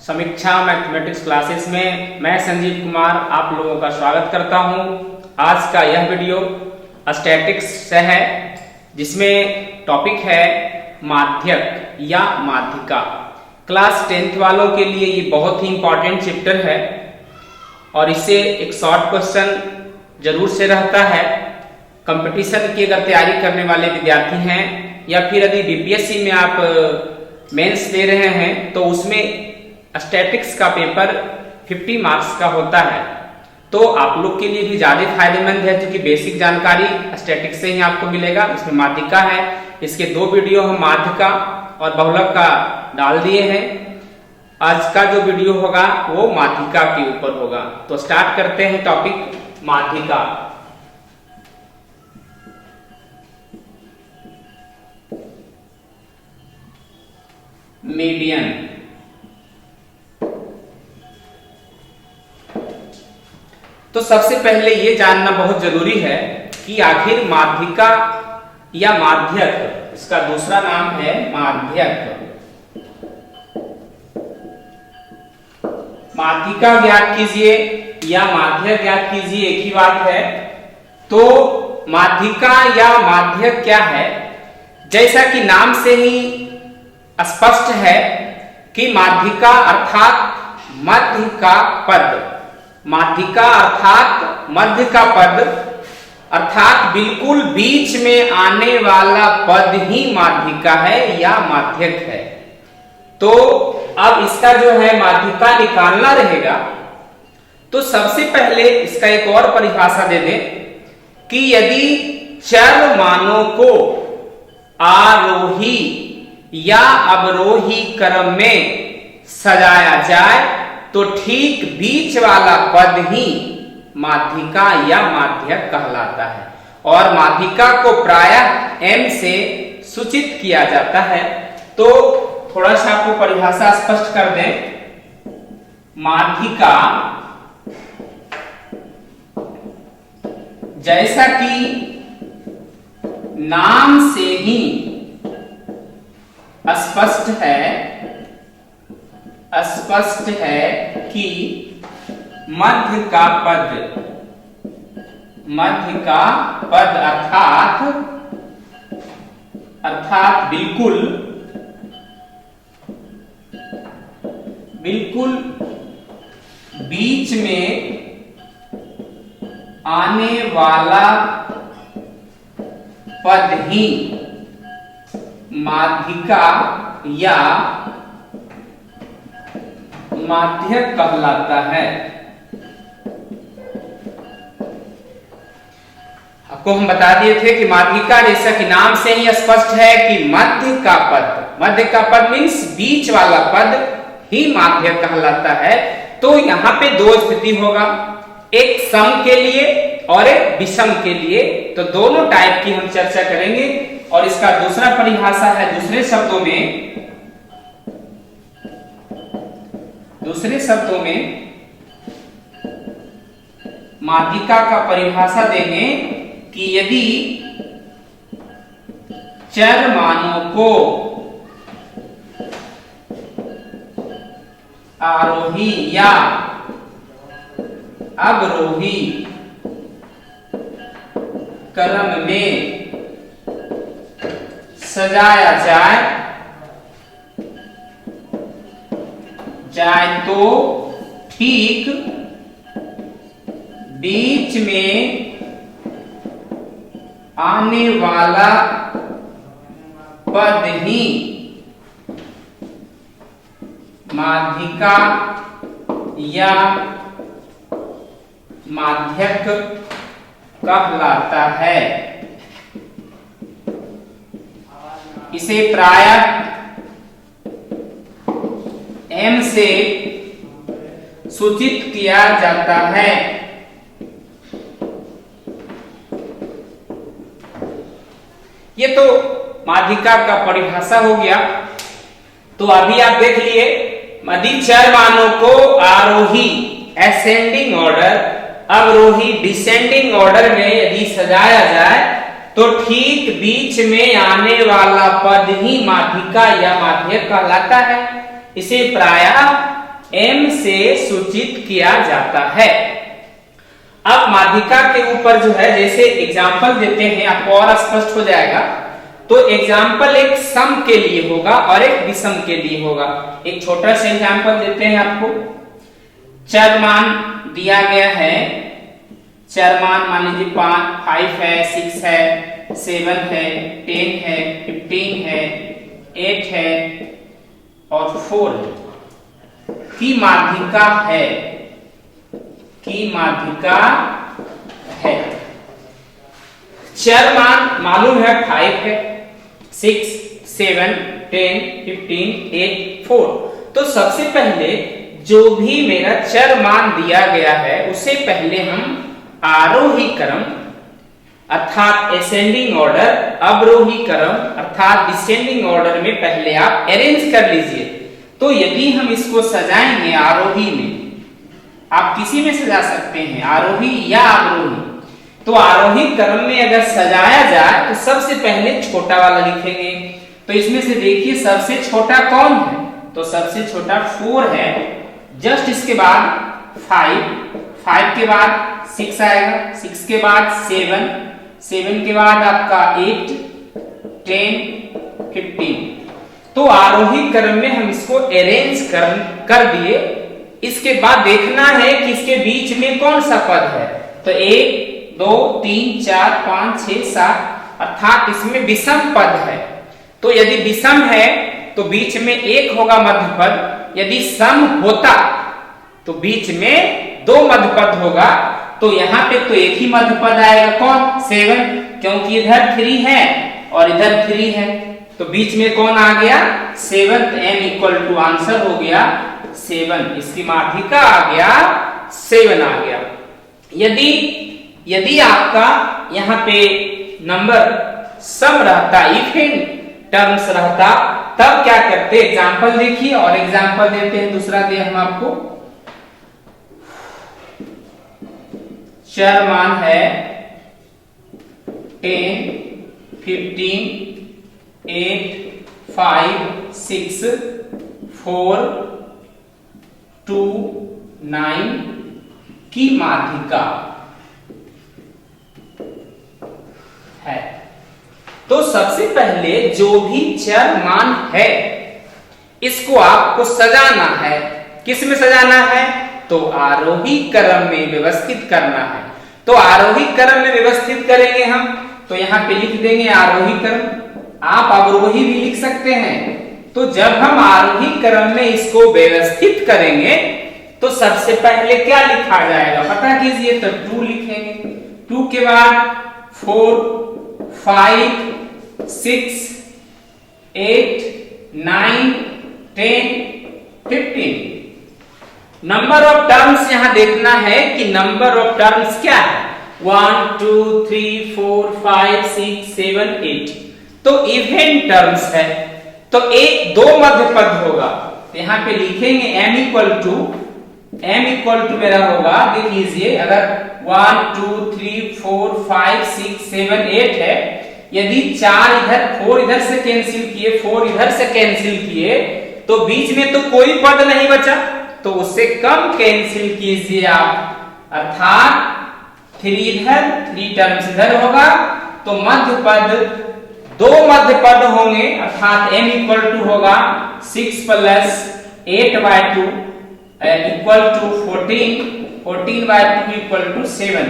समीक्षा mathematics classes में मैं संजीव कुमार आप लोगों का स्वागत करता हूं। आज का यह वीडियो स्टैटिक्स से है, जिसमें टॉपिक है माध्यक या माध्यिका। क्लास 10th वालों के लिए ये बहुत ही इंपॉर्टेंट चैप्टर है और इससे एक शॉर्ट क्वेश्चन जरूर से रहता है। कंपटीशन की अगर तैयारी करने वाले विद्यार्थी हैं या फिर यदि बीपीएससी में आप मेंस दे रहे हैं तो उसमें स्टैटिक्स का पेपर 50 मार्क्स का होता है, तो आप लोग के लिए भी ज्यादा फायदेमंद है क्योंकि बेसिक जानकारी स्टैटिक्स से ही आपको मिलेगा। उसमें माध्यिका है, इसके 2 वीडियो हम माध्यिका और बहुलक का डाल दिए हैं। आज का जो वीडियो होगा वो माध्यिका के ऊपर होगा। तो स्टार्ट करते हैं टॉपिक माध्यिका। मीडियन। तो सबसे पहले ये जानना बहुत जरूरी है कि आखिर माध्यिका या माध्यक, इसका दूसरा नाम है माध्यक। माध्यिका ज्ञात कीजिए या माध्यक ज्ञात कीजिए, एक ही बात है। तो माध्यिका या माध्यक क्या है? जैसा कि नाम से ही स्पष्ट है कि माध्यिका अर्थात मध्य का पद, माध्यिका अर्थात मध्य का पद अर्थात बिल्कुल बीच में आने वाला पद ही माध्यिका है या माध्यक है। तो अब इसका जो है माध्यिका निकालना रहेगा, तो सबसे पहले इसका एक और परिभाषा दे दें कि यदि चर मानों को आरोही या अवरोही क्रम में सजाया जाए तो ठीक बीच वाला पद ही माध्यिका या माध्यक कहलाता है। और माध्यिका को प्रायः m से सूचित किया जाता है। तो थोड़ा सा आपको परिभाषा स्पष्ट कर दें। माध्यिका जैसा कि नाम से ही स्पष्ट है कि मध्य का पद अर्थात बिल्कुल बीच में आने वाला पद ही माध्यिका या माध्यक कहलाता है। आपको हम बता दिए थे कि माध्यिका जैसा कि नाम से ही स्पष्ट है कि मध्य का पद मीन्स बीच वाला पद ही माध्यक कहलाता है। तो यहाँ पे 2 स्थिति होगा, एक सम के लिए और एक विषम के लिए। तो दोनों टाइप की हम चर्चा करेंगे। और इसका दूसरा परिभाषा है, दूसरे शब्दों में माध्यिका का परिभाषा देंगे कि यदि चर मानों को आरोही या अवरोही क्रम में सजाया जाए तो ठीक बीच में आने वाला पद ही माध्यिका या माध्यक कहलाता है। इसे प्रायः m से सूचित किया जाता है। ये तो माध्यिका का परिभाषा हो गया। तो अभी आप देख लिए, यदि चर मानों को आरोही असेंडिंग ऑर्डर, अवरोही डिसेंडिंग ऑर्डर में यदि सजाया जाए तो ठीक बीच में आने वाला पद ही माध्यिका या माध्यक कहलाता है। इसे प्रायः एम से सूचित किया जाता है। अब माध्यिका के ऊपर जो है जैसे एग्जाम्पल देते हैं आपको और स्पष्ट हो जाएगा। तो एग्जाम्पल एक सम के लिए होगा और एक विषम के लिए होगा। एक छोटा सा एग्जाम्पल देते हैं आपको। चर मान दिया गया है, चर मान मान लीजिए 5 है, 6 है, 7 है, 10 है, 15 है, 8 है और 4 है की माध्यिका है, की माध्यिका है। चर मान मालूम है 5 है, 6, 7, 10, 15, 8, 4। तो सबसे पहले जो भी मेरा चर मान दिया गया है उसे पहले हम आरोही क्रम अर्थात असेंडिंग ऑर्डर, अवरोही क्रम अर्थात डिसेंडिंग ऑर्डर में पहले आप अरेंज कर लीजिए। तो यदि हम इसको सजाएंगे आरोही में, आप किसी में सजा सकते हैं, आरोही या अवरोही। तो आरोही क्रम में अगर सजाया जाए तो सबसे पहले छोटा वाला लिखेंगे। तो इसमें से देखिए सबसे छोटा कौन है, तो सबसे छोटा 4 है। जस्ट इसके बाद 5 के बाद 6 आएगा, 6 के बाद 7 के बाद आपका 8, 10, 15। तो आरोही क्रम में हम इसको अरेंज कर दिए। इसके बाद देखना है कि इसके बीच में कौन सा पद है। तो 1, 2, 3, 4, 5, 6, 7 अर्थात इसमें विषम पद है। तो यदि विषम है तो बीच में 1 होगा मध्य पद। यदि सम होता तो बीच में 2 मध्य पद होगा। तो यहाँ पे तो एक ही मध्य पद आएगा, कौन? 7, क्योंकि इधर 3 है और इधर 3 है। तो बीच में कौन आ गया? 7। m इक्वल टू आंसर हो गया 7। इसकी माध्यिका आ गया 7 आ गया। यदि आपका यहाँ पे नंबर सम रहता, इवन टर्म्स रहता, तब क्या करते? एग्जाम्पल देखिए और एग्जाम्पल देते हैं। दूसरा दे हम आपको, चर मान है 10, 15, 8, 5, 6, 4, 2, 9 की माध्यिका है। तो सबसे पहले जो भी चर मान है इसको आपको सजाना है। किस में सजाना है? तो आरोही क्रम में व्यवस्थित करना है। तो आरोही क्रम में व्यवस्थित करेंगे हम, तो यहाँ पे लिख देंगे आरोही क्रम। आप अवरोही भी लिख सकते हैं। तो जब हम आरोही क्रम में इसको व्यवस्थित करेंगे तो सबसे पहले क्या लिखा जाएगा पता कीजिए। तो 2 लिखेंगे, 2 के बाद 4, 5, 6, 8, 9, 10, 15। नंबर ऑफ टर्म्स यहां देखना है कि नंबर ऑफ टर्म्स क्या है। 1, 2, 3, 4, 5, 6, 7, 8। तो इवन टर्म्स है। तो 2 मध्य पद होगा। यहां पे लिखेंगे m इक्वल टू मेरा होगा, देख लीजिए, अगर 1, 2, 3, 4, 5, 6, 7, 8 है। यदि 4 इधर, 4 इधर से कैंसिल किए, 4 इधर से कैंसिल किए, तो बीच में तो कोई पद नहीं बचा। तो उससे कम कैंसिल कीजिए आप, अर्थात 3 इधर, 3 टर्म्स इधर होगा। तो मध्य पद 2 मध्य पद होंगे, अर्थात m इक्वल टू होगा 6 plus 8/2 equal to 14, 14/2 equal to 7।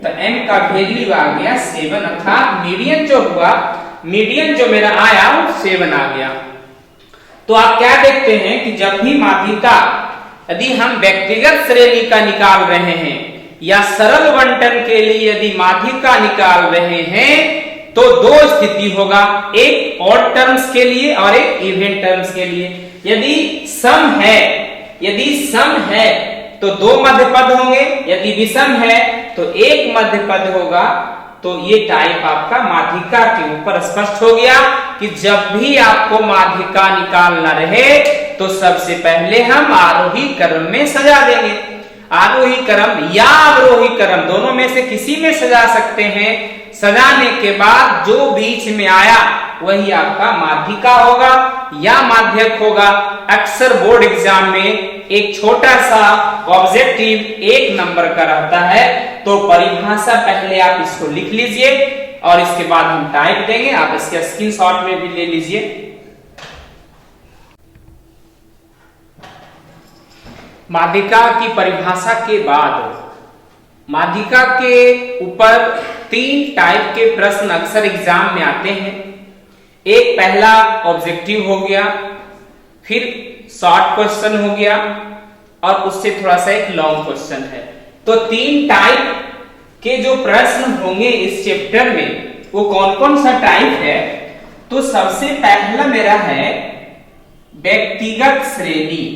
तो m का वैल्यू आ गया 7, अर्थात मीडियन जो हुआ, मीडियन जो मेरा आया वो 7 आ गया। तो आप क्या देखते हैं कि जब भी माध्यिका, यदि हम व्यक्तिगत श्रेणी का निकाल रहे हैं या सरल बंटन के लिए यदि माध्यिका निकाल रहे हैं तो 2 स्थिति होगा, एक ऑड टर्म्स के लिए और एक इवन टर्म्स के लिए। यदि सम है तो 2 मध्य पद होंगे, यदि विषम है तो 1 मध्य पद होगा। तो ये टाइप आपका माध्यिका के ऊपर स्पष्ट हो गया कि जब भी आपको माध्यिका निकालना रहे तो सबसे पहले हम आरोही क्रम में सजा देंगे। आरोही क्रम या अवरोही क्रम दोनों में से किसी में सजा सकते हैं। सजाने के बाद जो बीच में आया वही आपका माध्यिका होगा या माध्यक होगा। अक्सर बोर्ड एग्जाम में एक छोटा सा ऑब्जेक्टिव 1 नंबर का रहता है। तो परिभाषा पहले आप इसको लिख लीजिए और इसके बाद हम टाइप देंगे, आप इसके स्क्रीनशॉट में भी ले लीजिए। माध्यिका की परिभाषा के बाद माध्यिका के ऊपर 3 टाइप के प्रश्न अक्सर एग्जाम में आते हैं। एक पहला ऑब्जेक्टिव हो गया, फिर शॉर्ट क्वेश्चन हो गया और उससे थोड़ा सा एक लॉन्ग क्वेश्चन है। तो 3 टाइप के जो प्रश्न होंगे इस चैप्टर में वो कौन कौन सा टाइप है। तो सबसे पहला मेरा है व्यक्तिगत श्रेणी।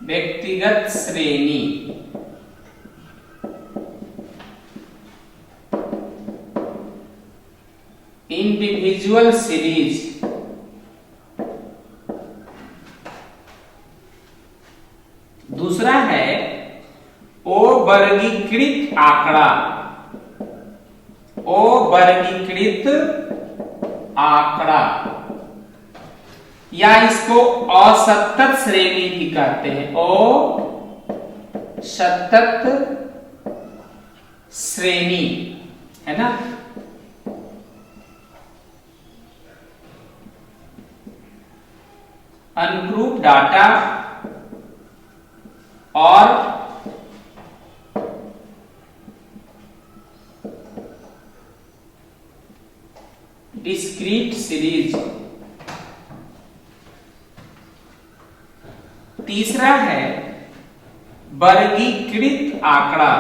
व्यक्तिगत श्रेणी, इंडिविजुअल सीरीज। दूसरा है अवर्गीकृत आंकड़ा। अवर्गीकृत आंकड़ा या इसको असतत श्रेणी भी कहते हैं। असतत श्रेणी है ना। अनग्रुप डाटा और डिस्क्रीट सीरीज। तीसरा है वर्गीकृत आंकड़ा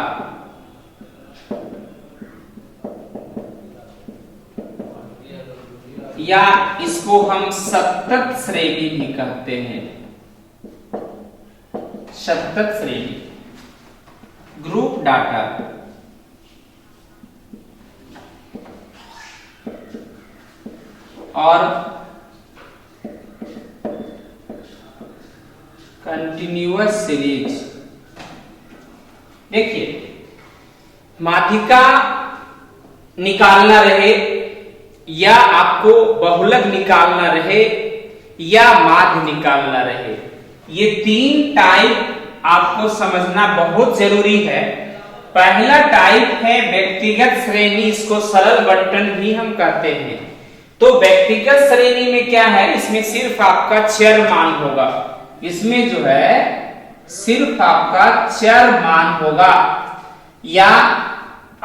या इसको हम सतत श्रेणी भी कहते हैं। सतत श्रेणी, ग्रुप डाटा। और कंटिन्यूअस सीरीज। देखिए, माध्यिका निकालना रहे या आपको बहुलक निकालना रहे या माध्य निकालना रहे, ये 3 टाइप आपको समझना बहुत जरूरी है। पहला टाइप है व्यक्तिगत श्रेणी, इसको सरल बंटन भी हम कहते हैं। तो व्यक्तिगत श्रेणी में क्या है, इसमें सिर्फ आपका चर मान होगा। इसमें जो है सिर्फ आपका चर मान होगा, या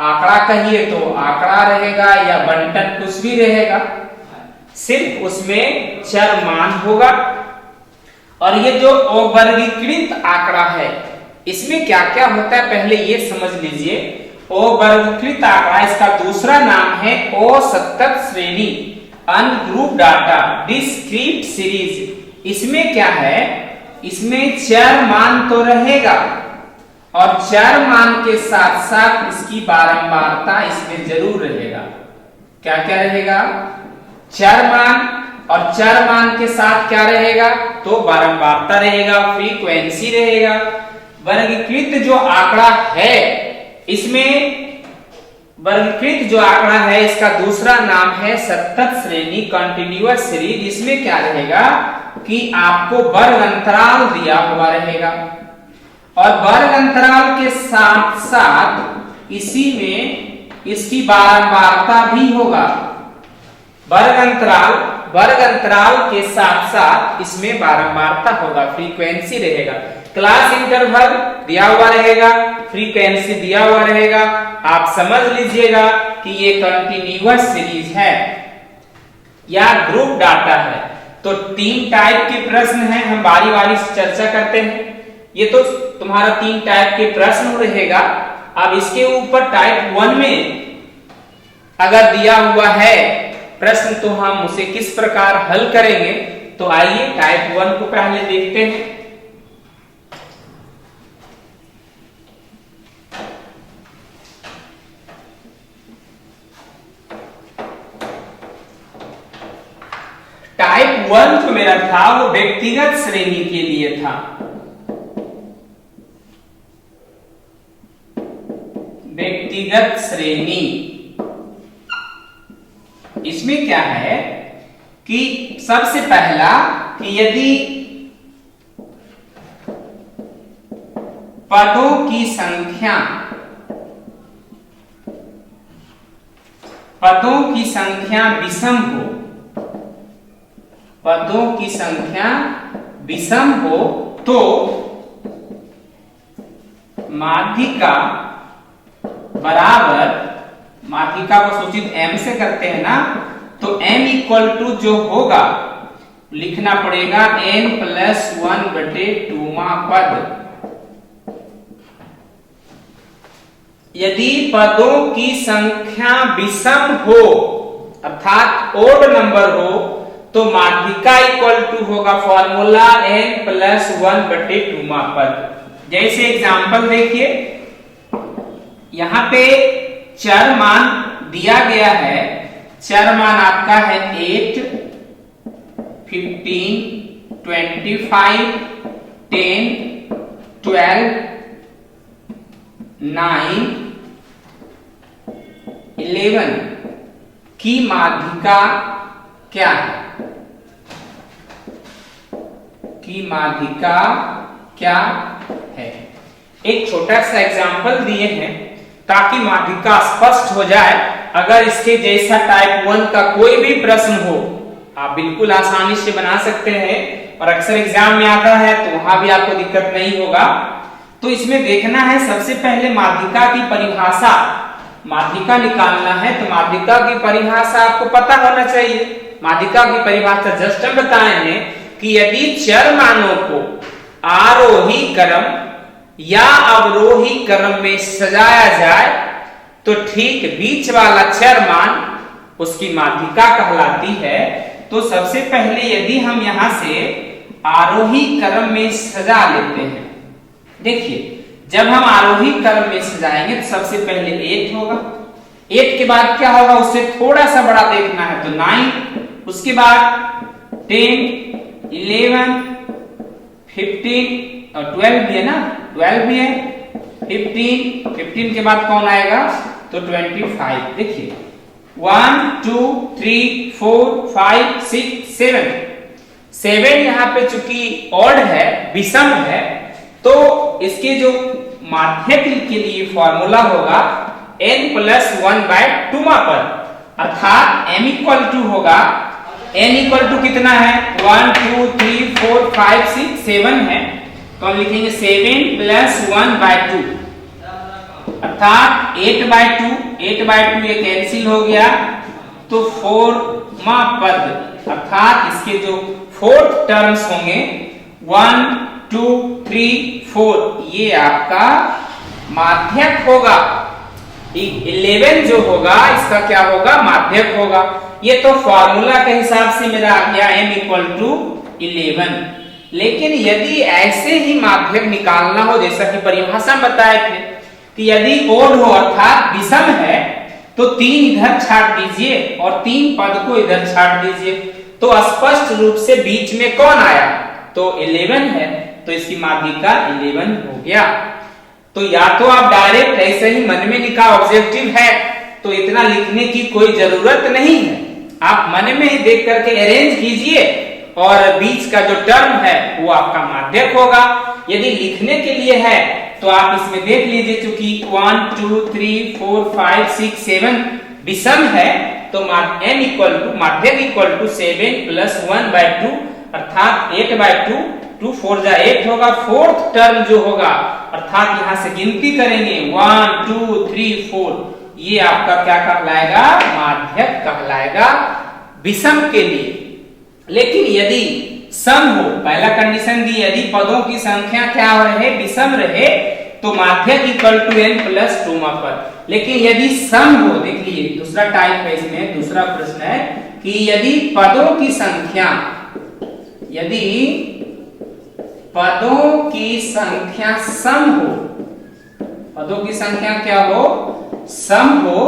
आंकड़ा कहिए तो आंकड़ा रहेगा या बंटन कुछ भी रहेगा, सिर्फ उसमें चर मान होगा। और ये जो अवर्गीकृत आंकड़ा है इसमें क्या क्या होता है पहले ये समझ लीजिए। अवर्गीकृत आंकड़ा, इसका दूसरा नाम है असतत श्रेणी, अनग्रुप डाटा, डिस्क्रीट सीरीज। इसमें क्या है, इसमें चर मान तो रहेगा और चर मान के साथ साथ इसकी बारंबारता इसमें जरूर रहेगा। क्या क्या रहेगा, चर मान, और चर मान के साथ क्या रहेगा, तो बारंबारता रहेगा, फ्रीक्वेंसी रहेगा। वर्गीकृत जो आंकड़ा है, इसमें वर्गीकृत जो आंकड़ा है इसका दूसरा नाम है सतत श्रेणी, कंटिन्यूअस सीरीज। इसमें क्या रहेगा कि आपको वर्ग अंतराल दिया हुआ रहेगा और वर्ग अंतराल के साथ साथ इसी में इसकी बारंबारता भी होगा। वर्ग अंतराल के साथ साथ इसमें बारंबारता होगा, फ्रीक्वेंसी रहेगा। क्लास इंटरवल दिया हुआ रहेगा, फ्रीक्वेंसी दिया हुआ रहेगा। आप समझ लीजिएगा कि ये कंटिन्यूअस सीरीज है या ग्रुप डाटा है। तो 3 टाइप के प्रश्न हैं, हम बारी बारी से चर्चा करते हैं। ये तो तुम्हारा 3 टाइप के प्रश्न रहेगा। अब इसके ऊपर टाइप 1 में अगर दिया हुआ है प्रश्न तो हम उसे किस प्रकार हल करेंगे। तो आइए टाइप 1 को पहले देखते हैं। टाइप 1 जो मेरा था वो व्यक्तिगत श्रेणी के लिए था। व्यक्तिगत श्रेणी, इसमें क्या है कि सबसे पहला कि यदि पदों की संख्या विषम हो, पदों की संख्या विषम हो तो माध्यिका बराबर, माध्यिका को सूचित m से करते हैं ना, तो m इक्वल टू जो होगा लिखना पड़ेगा n+1/2वां पद। यदि पदों की संख्या विषम हो अर्थात ओड नंबर हो तो माध्यिका इक्वल टू होगा फॉर्मूला n+1/2वां पद। जैसे एग्जांपल देखिए, यहां पे चर मान दिया गया है, चर मान आपका है 8, 15, 25, 10, 12, 9, 11 की माध्यिका क्या है? की माध्यिका क्या है? एक छोटा सा एग्जांपल दिए हैं ताकि माध्यिका स्पष्ट हो जाए। अगर इसके जैसा टाइप 1 का कोई भी प्रश्न हो आप बिल्कुल आसानी से बना सकते हैं और अक्सर एग्जाम में आता है तो वहां भी आपको दिक्कत नहीं होगा। तो इसमें देखना है सबसे पहले माध्यिका की परिभाषा, माध्यिका निकालना है तो माध्यिका की परिभाषा आपको पता होना चाहिए। माध्यिका की परिभाषा जस्ट हम बताए हैं कि यदि चर मानों को आरोही क्रम या अवरोही क्रम में सजाया जाए तो ठीक बीच वाला चर मान उसकी माध्यिका कहलाती है। तो सबसे पहले यदि हम यहां से आरोही क्रम में सजा लेते हैं, देखिए जब हम आरोही क्रम में सजाएंगे तो सबसे पहले 8 होगा, 8 के बाद क्या होगा उससे थोड़ा सा बड़ा देखना है तो 9, उसके बाद 10, 11, 15 और 12 भी है ना, 12 भी है, 15 के बाद कौन आएगा तो 25। देखिए 1 2 3 4 5 6 7 यहाँ पे चूंकि ऑड है, विषम है, तो इसके जो माध्यक के लिए फॉर्मूला होगा n+1/2वां पद, अर्थात m इक्वल टू होगा, n इक्वल टू कितना है 1 2 3 4 5 6 7 है, तो हम लिखेंगे 7+1/2 अर्थात 8/2 ये कैंसिल हो गया तो 4वां पद अर्थात इसके जो फोर्थ टर्म्स होंगे 1 2 3 4 ये आपका माध्यक होगा। 11 जो होगा इसका क्या होगा माध्यक होगा। ये तो फॉर्मूला के हिसाब से मेरा आ गया m=11। लेकिन यदि ऐसे ही माध्यक निकालना हो जैसा कि परिभाषा में बताए थे कि यदि ओड हो अर्थात विषम है तो 3 इधर छाट दीजिए और 3 पद को इधर छाट दीजिए, तो स्पष्ट रूप से बीच में कौन आया तो 11 है, तो इसकी माध्यिका 11 हो गया। तो या तो आप डायरेक्ट ऐसे ही मन में लिखा ऑब्जेक्टिव है तो इतना लिखने की कोई जरूरत नहीं है, आप मन में ही देख करके अरेंज कीजिए और बीच का जो टर्म है वो आपका माध्यक होगा। यदि लिखने के लिए है तो आप इसमें देख लीजिए चूंकि 1 2 3 4 5 6 7 विषम है तो माध्यक इक्वल टू 7+1/2 अर्थात 8/2, 2 4 जा 8 होगा। फोर्थ टर्म जो होगा अर्थात यहां से गिनती करेंगे 1 2 3 4, ये आपका क्या कहलाएगा माध्यक कहलाएगा विषम के लिए। लेकिन यदि सम हो, पहला कंडीशन दी यदि पदों की संख्या क्या रहे विषम रहे तो माध्यक इक्वल टू n+2वां पद। लेकिन यदि सम हो, देख लीजिए दूसरा टाइप है इसमें, दूसरा प्रश्न है कि यदि पदों की संख्या सम हो, पदों की संख्या क्या हो सम हो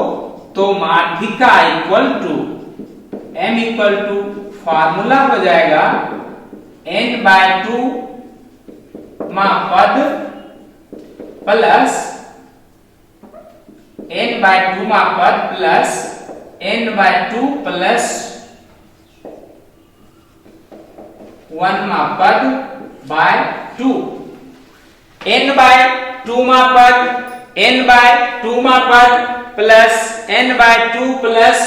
तो माध्यिका equal to m equal to formula हो जाएगा n/2 मां पद प्लस n/2 मां पद प्लस n/2 प्लस 1वां पद बाय 2, n बाय 2वां पद n बाय 2वां पद प्लस n बाय 2 प्लस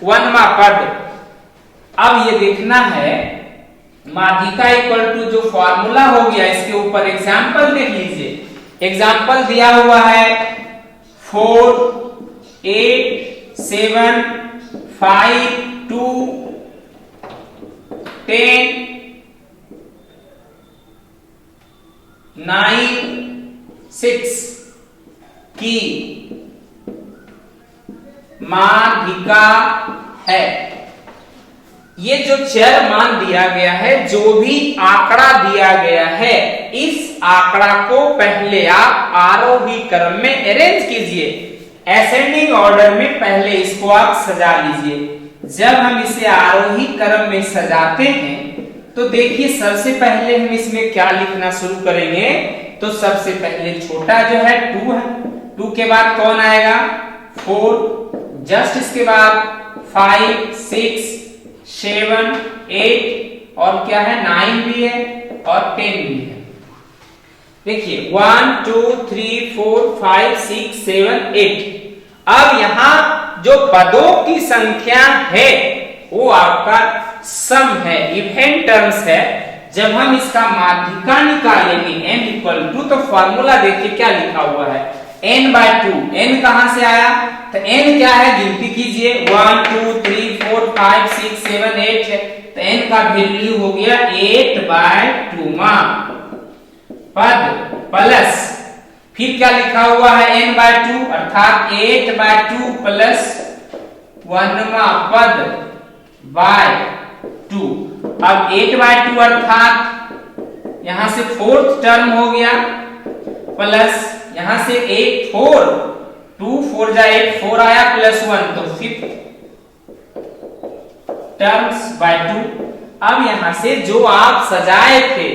1वां पद। अब ये देखना है माध्यिका इक्वल टू जो फॉर्मूला हो गया, इसके ऊपर एग्जाम्पल देख लीजिए। एग्जाम्पल दिया हुआ है 4 8 7 5 2 10 9 6 की माध्यिका है। ये जो चर मान दिया गया है, जो भी आंकड़ा दिया गया है, इस आंकड़ा को पहले आप आरोही क्रम में अरेंज कीजिए, असेंडिंग ऑर्डर में पहले इसको आप सजा लीजिए। जब हम इसे आरोही क्रम में सजाते हैं तो देखिए सबसे पहले हम इसमें क्या लिखना शुरू करेंगे। तो सबसे पहले छोटा जो है 2 है, 2 के बाद कौन आएगा 4, जस्ट इसके बाद 5 6 7 8 और क्या है 9 भी है और 10 भी है। देखिए 1 2 3 4 5 6 7 8। अब यहां जो पदों की संख्या है वो आपका सम है, इवन टर्म्स है। जब हम इसका माध्यिका निकालेंगे n इक्वल टू, तो फॉर्मूला देखिए क्या लिखा हुआ है n बाय 2। n कहां से आया, तो n क्या है गिनती कीजिए 1 2 3 4 5 6 7 8 है, तो n का वैल्यू हो गया 8 बाय 2वां पद प्लस फिर क्या लिखा हुआ है n बाय 2 अर्थात 8 बाय 2 प्लस 1वां पद बाय 2। अब 8 बाय 2 अर्थात यहां से 4th टर्म हो गया प्लस यहां से 8 4 2 4 जा 8 4 आया प्लस 1, तो 5th टर्म्स बाय 2। अब यहां से जो आप सजाए थे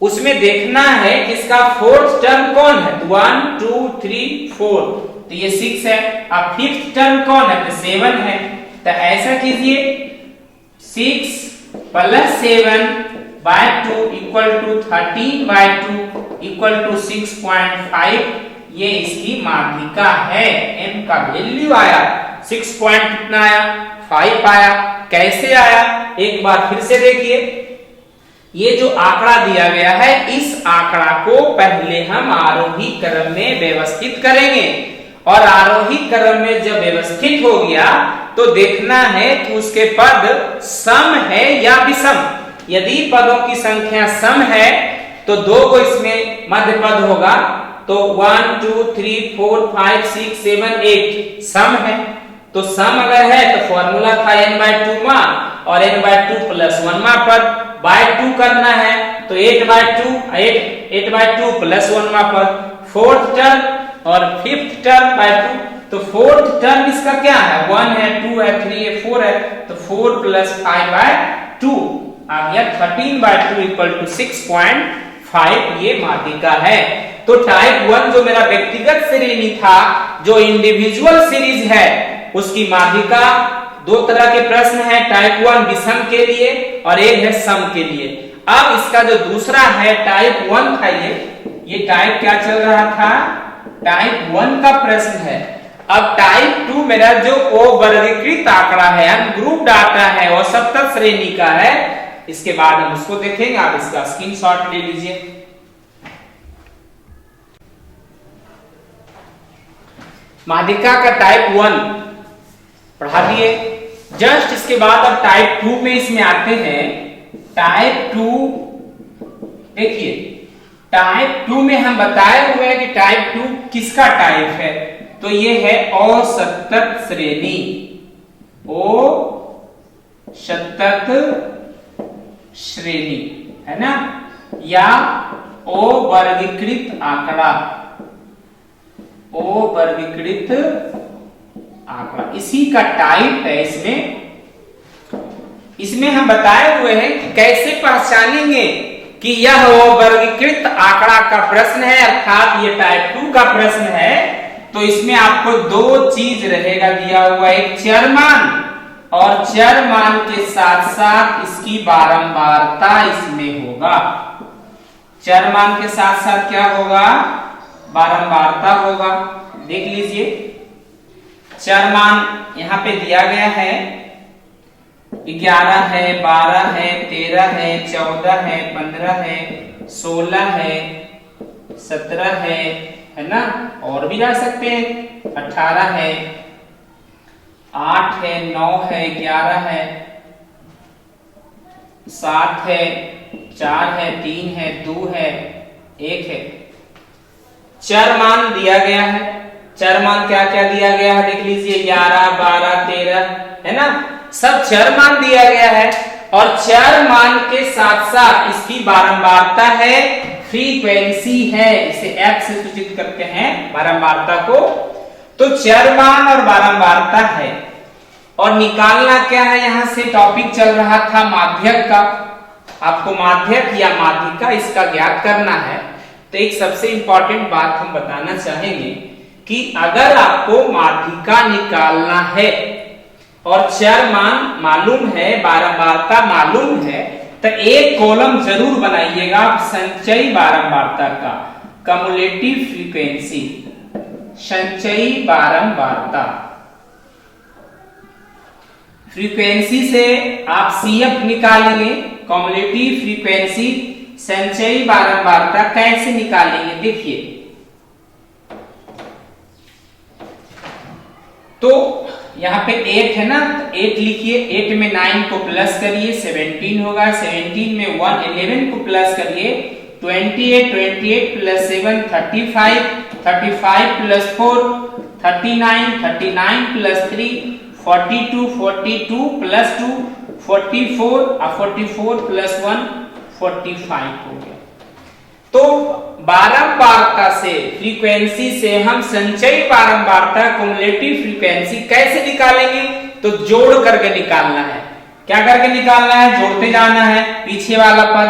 उसमें देखना है किसका 4th टर्म कौन है, 1 2 3 4, तो ये 6 है। अब 5th टर्म कौन है, तो 7 है। तो ऐसा कीजिए 6 plus 7 by 2 equal to 13 by 2 equal to 6.5। ये इसकी माध्यिका है। n का वैल्यू आया 6 पॉइंट कितना आया 5 आया। कैसे आया एक बार फिर से देखिए। ये जो आंकड़ा दिया गया है, इस आंकड़ा को पहले हम आरोही क्रम में व्यवस्थित करेंगे और आरोही क्रम में जब व्यवस्थित हो गया तो देखना है कि उसके पद सम है या विषम। यदि पदों की संख्या सम है तो 2 को इसमें मध्य पद होगा, तो 1 2 3 4 5 6 7 8 सम है। तो सम अगर है तो फॉर्मूला था n बाय 2 और n बाय 2 प्लस 1वां पद बाय 2 करना है, तो 8 बाय 2 प्लस 1वां पद 4th टर्म और 5th टर्म बाय 2। तो 4th टर्म इसका क्या है 1 है 2 है 3 है 4 है, तो 4 प्लस 5 बाय 2 आ गया 13 बाय 2 इक्वल टू 6.5। ये माध्यिका है। तो टाइप 1 जो मेरा व्यक्तिगत श्रेणी था, जो इंडिविजुअल सीरीज है, उसकी माध्यिका 2 तरह के प्रश्न है, टाइप 1 विषम के लिए और एक है सम के लिए। अब इसका जो दूसरा है टाइप 1 था, ये टाइप क्या चल रहा था, टाइप 1 का प्रश्न है। अब टाइप 2 मेरा जो वर्गीकृत आंकड़ा है, अनग्रुप डाटा है और सप्तक श्रेणी का है, इसके बाद हम उसको देखेंगे। आप इसका स्क्रीनशॉट ले लीजिए। माध्यिका का टाइप 1 पढ़ा दिए। जस्ट इसके बाद अब टाइप 2 में इसमें आते हैं। टाइप 2 देखिए, टाइप 2 में हम बताए हुए हैं कि टाइप 2 किसका टाइप है, तो ये है असतत श्रेणी, असतत श्रेणी है ना, या अवर्गीकृत आंकड़ा, अवर्गीकृत आंकड़ा इसी का टाइप है। इसमें हम बताए हुए हैं कि कैसे पहचानेंगे कि यह वर्गीकृत आंकड़ा का प्रश्न है, अर्थात ये टाइप 2 का प्रश्न है। तो इसमें आपको 2 चीज रहेगा दिया हुआ, एक चर मान और चर मान के साथ साथ इसकी बारंबारता इसमें होगा। चर मान के साथ साथ क्या होगा? बारंबारता होगा। देख लीजिए, चर मान यहां पे दिया गया है 11 है, 12 है, 13 है, 14 है, 15 है, 16 है, 17 है ना, और भी जा सकते हैं, 18 है, 8 है, 9 है, 11 है, 7 है, 4 है, 3 है, 2 है, 1 है। चर मान दिया गया है। चर मान क्या क्या दिया गया है? देख लीजिए, 11, 12, 13 है ना, सब चर मान दिया गया है। और चर मान के साथ साथ इसकी बारंबारता है, फ्रीक्वेंसी है, इसे F से सूचित करते हैं बारंबारता को। तो चर मान और बारंबारता है, और निकालना क्या है? यहां से टॉपिक चल रहा था माध्यक का, आपको माध्यक या माध्यिका इसका ज्ञात करना है। तो एक सबसे इंपॉर्टेंट बात हम बताना चाहेंगे कि अगर आपको माध्यिका निकालना है और चर मान मालूम है, बारंबारता मालूम है, तो एक कॉलम जरूर बनाइएगा संचयी बारंबारता का, कम्युलेटिव फ्रीक्वेंसी, संचयी बारंबारता। फ्रीक्वेंसी से आप CF निकालेंगे, कम्युलेटिव फ्रीक्वेंसी, संचयी बारंबारता कैसे निकालेंगे? देखिए, तो यहां पे 8 है ना, 8 लिखिए, 8 में 9 को प्लस करिए 17 होगा, 17 में 11 को प्लस करिए 28, 28 प्लस 7 35, 35 प्लस 4 39, 39 प्लस 3 42, 42 प्लस 2 44 और 44 प्लस 1 45 हो गया। तो बारंबारता से, फ्रीक्वेंसी से हम संचयी बारंबारता, क्युमुलेटिव फ्रीक्वेंसी कैसे निकालेंगे? तो जोड़ करके निकालना है। क्या करके निकालना है? जोड़ते जाना है। पीछे वाला पद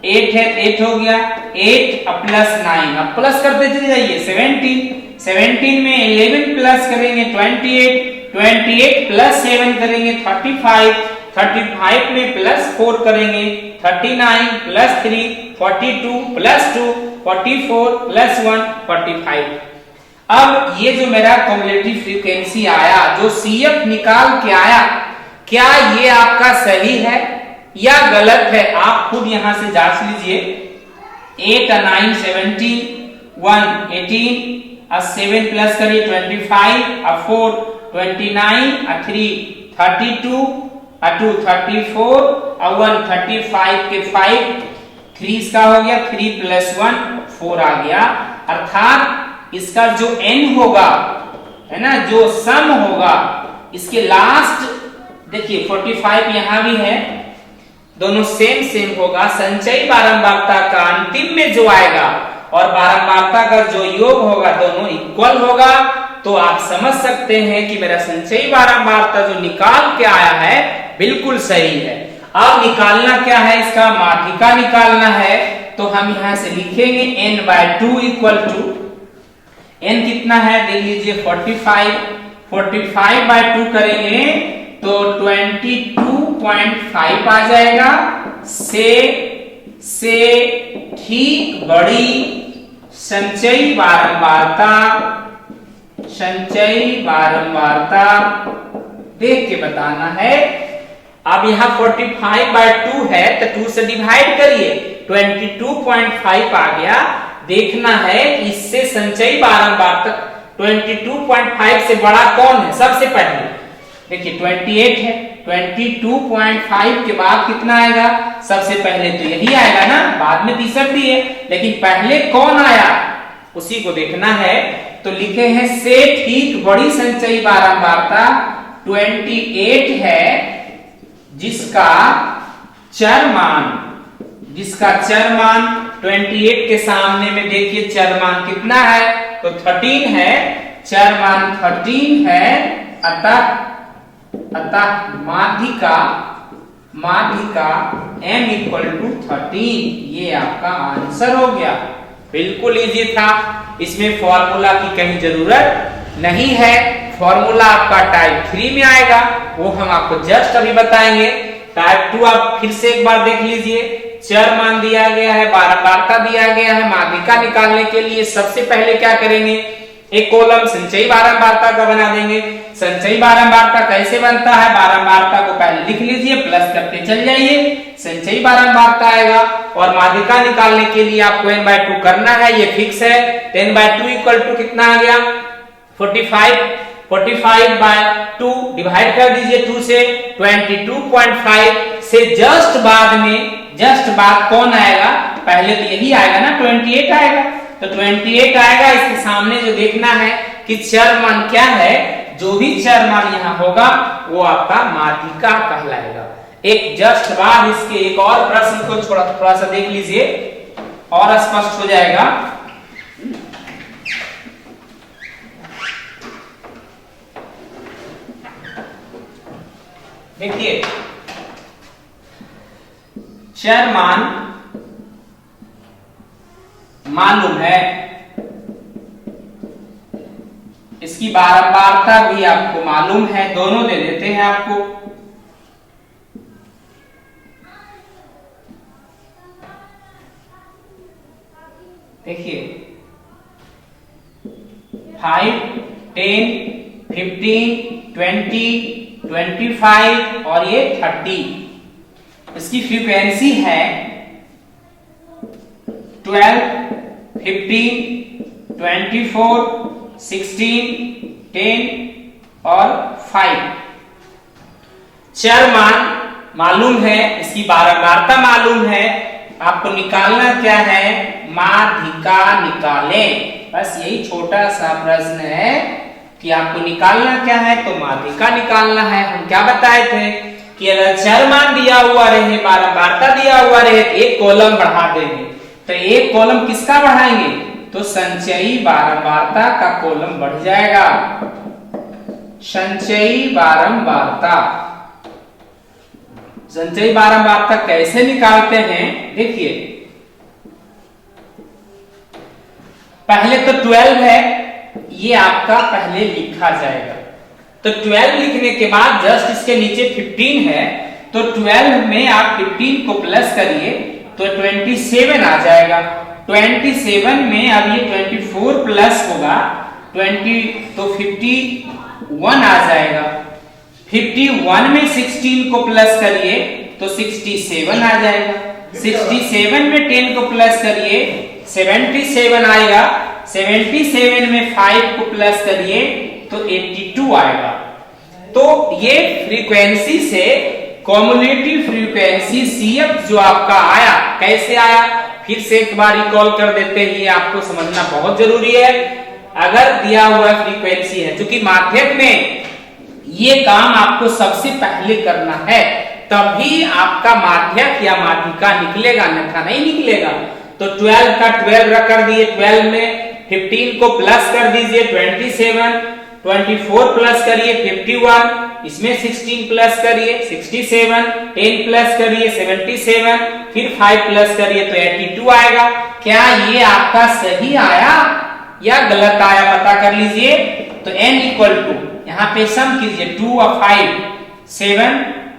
8 है, 8 हो गया, 8 प्लस 9, अब प्लस करते चले जाइए 17, 17 में 11 प्लस करेंगे 28, 28 प्लस 7 करेंगे 35, 35 में प्लस 4 करेंगे 39 प्लस 3 42 प्लस 2 44 प्लस 1 45। अब ये जो मेरा क्युमुलेटिव फ्रीक्वेंसी आया, जो CF निकाल के आया, क्या ये आपका सही है या गलत है? आप खुद यहां से जांच लीजिए। 8 और 9 17, 1 18 और 7 प्लस करिए 25 और 4 29 और 3 32 और 2 34 और 1 35 के 5 3 इसका हो गया, 3 प्लस 1 4 आ गया। अर्थात इसका जो n होगा, है ना, जो सम होगा, इसके लास्ट देखिए 45 यहां भी है, दोनों सेम सेम होगा। संचयी बारंबारता का अंतिम में जो आएगा और बारंबारता का जो योग होगा, दोनों इक्वल होगा। तो आप समझ सकते हैं कि मेरा संचयी बारंबारता जो निकाल के आया है बिल्कुल सही है। अब निकालना क्या है? इसका माध्यिका निकालना है। तो हम यहां से लिखेंगे n/2 इक्वल टू, n कितना है देख लीजिए 45, 45/2 करेंगे तो 22.5 आ जाएगा। से ठीक बड़ी संचयी बारंबारता, संचयी बारंबारता देख के बताना है। अब यहाँ 45/2 है तो 2 से डिवाइड करिए, 22.5 आ गया। देखना है इससे संचयी बारंबारता 22.5 से बड़ा कौन है? सबसे पहले देखिए 28 है, 22.5 के बाद कितना आएगा? सबसे पहले तो यही आएगा ना, बाद में 63 है, लेकिन पहले कौन आया उसी को देखना है। तो लिखे हैं से ठीक बड़ी संचयी बारंबारता 28 है, जिसका चर मान 28 के सामने में देखिए चर मान कितना है? तो 13 है, चर मान 13 है। अतः माध्यिका m इक्वल टू 13, ये आपका आंसर हो गया। बिल्कुल इजी था, इसमें फॉर्मूला की कहीं जरूरत नहीं है। फॉर्मूला आपका टाइप 3 में आएगा, वो हम आपको जस्ट अभी बताएंगे। टाइप 2 आप फिर से एक बार देख लीजिए, चर मान दिया गया है, बारंबारता दिया गया है। माध्यिका निकालने के लिए सबसे पहले क्या करेंगे, एक कॉलम संचयी बारंबारता का बना देंगे। संचयी बारंबारता कैसे बनता है, बारंबारता को पहले लिख लीजिए, प्लस करके चल जाइए, संचयी बारंबारता आएगा। और माध्यिका निकालने के लिए आपको n/2 करना है, ये फिक्स है। 10/2 इक्वल टू कितना आ गया 45, 45/2 डिवाइड कर दीजिए 2 से, 22.5 से जस्ट बाद में, जस्ट बाद कौन आएगा, पहले तो यही आएगा ना, 28 आएगा। तो 28 आएगा, इसके सामने जो देखना है कि चर मान क्या है, जो भी चर मान यहाँ होगा वो आपका माध्यिका कहलाएगा। एक जस्ट बाद इसके एक और प्रश्न को थोड़ा सा देख लीजिए और स्पष्ट हो जाएगा। देखिए, चर मान मालूम है, इसकी बारंबारता भी आपको मालूम है, दोनों दे देते हैं आपको। देखिए 5, 10, 15, 20, 25 और ये 30। इसकी फ्रीक्वेंसी है 12, 15, 24, 16, 10 और 5। चर मान मालूम है, इसकी बारंबारता मालूम है, आपको निकालना क्या है, माध्यिका निकालें। बस यही छोटा सा प्रश्न है कि आपको निकालना क्या है, तो माध्यिका निकालना है। हम क्या बताए थे कि अगर चर मान दिया हुआ रहे, बारंबारता दिया हुआ रहे, तो एक कॉलम बढ़ा देंगे। तो एक कॉलम किसका बढ़ाएंगे, तो संचयी बारंबारता का कॉलम बढ़ जाएगा। संचयी बारंबारता, संचयी बारंबारता कैसे निकालते हैं, देखिए पहले तो 12 है, ये आपका पहले लिखा जाएगा। तो 12 लिखने के बाद जस्ट इसके नीचे 15 है, तो 12 में आप 15 को प्लस करिए तो 27 आ जाएगा। 27 में अब ये 24 प्लस होगा 20, तो 51 आ जाएगा। 51 में 16 को प्लस करिए तो 67 आ जाएगा। 67 में 10 को प्लस करिए 77 आएगा। 77 में 5 को प्लस करिए तो 82 आएगा। तो ये फ्रीक्वेंसी से कॉम्युलेटिव फ्रीक्वेंसी CF जो आपका आया, कैसे आया फिर से एक बार रिकॉल कर देते हैं, ये आपको समझना बहुत जरूरी है। अगर दिया हुआ फ्रीक्वेंसी है, क्योंकि माध्यक में ये काम आपको सबसे पहले करना है, तभी आपका माध्यक या माध्यिका निकलेगा, अन्यथा नहीं निकलेगा। तो 12 का 12 कर दिए, 12 में 15 को प्लस कर दीजिए 27, 24 प्लस करिए 51, इसमें 16 प्लस करिए 67, 10 प्लस करिए 77, फिर 5 प्लस करिए तो 82 आएगा। क्या ये आपका सही आया या गलत आया, पता कर लीजिए। तो n इक्वल टू यहाँ पे सम कीजिए, 2 और 5 7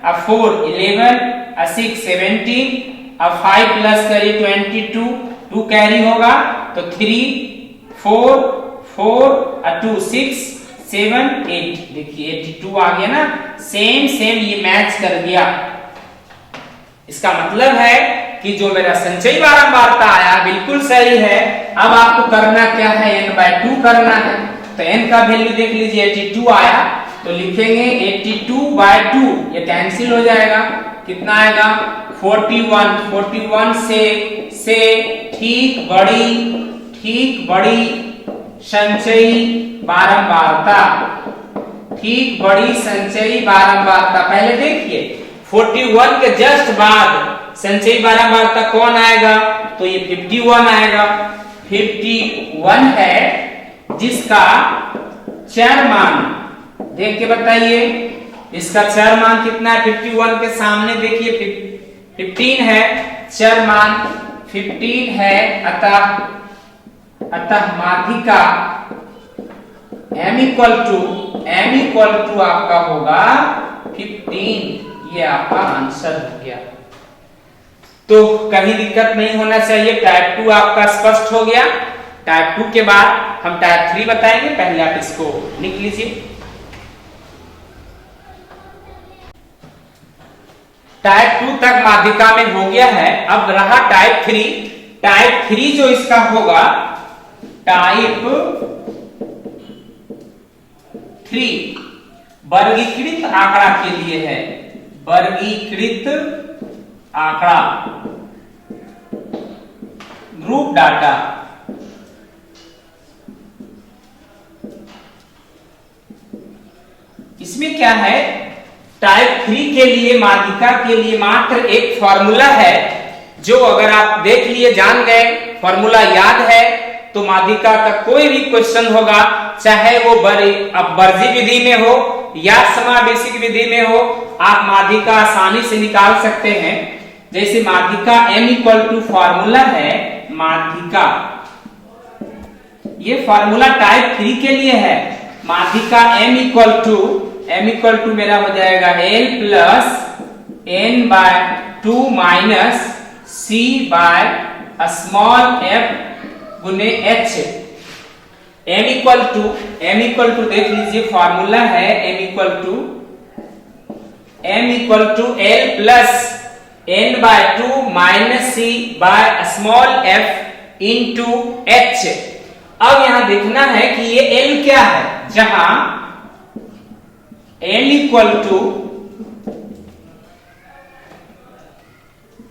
और 4 11 और 6 17 और 5 प्लस करिए 22, 2 कैरी होगा तो 3 4 4 और 2 6 7 8, देखिए 82 आ गया ना। सेम ये मैच कर गया। इसका मतलब है कि जो मेरा संचयी बारंबारता आया बिल्कुल सही है। अब आपको करना क्या है, n/2 करना है। तो n का वैल्यू देख लीजिए 82 आया, तो लिखेंगे 82/2, ये कैंसिल हो जाएगा। कितना आएगा 41, 41 से ठीक बड़ी संचयी बारंबारता, ठीक बड़ी संचयी बारंबारता। पहले देखिए 41 के जस्ट बाद संचयी बारंबारता कौन आएगा, तो ये 51 आएगा। 51 है जिसका चर मान देख के बताइए, इसका चर मान कितना है। 51 के सामने देखिए 15 है, चर मान 15 है, अतः m इक्वल टू आपका होगा 15। ये आपका आंसर हो गया। तो कहीं दिक्कत नहीं होना चाहिए। टाइप 2 आपका स्पष्ट हो गया। टाइप 2 के बाद हम टाइप 3 बताएंगे। पहले आप इसको लिख लीजिए। टाइप 2 तक माध्यिका में हो गया है। अब रहा टाइप 3। टाइप 3 जो इसका होगा, टाइप 3 वर्गीकृत आंकड़ा के लिए है। वर्गीकृत आंकड़ा, ग्रुप डाटा। इसमें क्या है, टाइप 3 के लिए माध्यिका के लिए मात्र एक फॉर्मूला है, जो अगर आप देख लिए, जान गए, फॉर्मूला याद है, तो माध्यिका का कोई भी क्वेश्चन होगा, चाहे वो वर्जी विधि में हो या समावेशिक विधि में हो, आप माध्यिका आसानी से निकाल सकते हैं। जैसे माध्यिका m इक्वल टू फॉर्मूला है, माध्यिका, ये फॉर्मूला टाइप 3 के लिए है। माध्यिका m इक्वल टू मेरा हो जाएगा l plus n by 2 minus c by small f गुने h। m इक्वल टू देख लीजिए, फॉर्मूला है m equal to l plus n by 2 minus c by small f into h। अब यहां देखना है कि ये l क्या है, जहां l इक्वल टू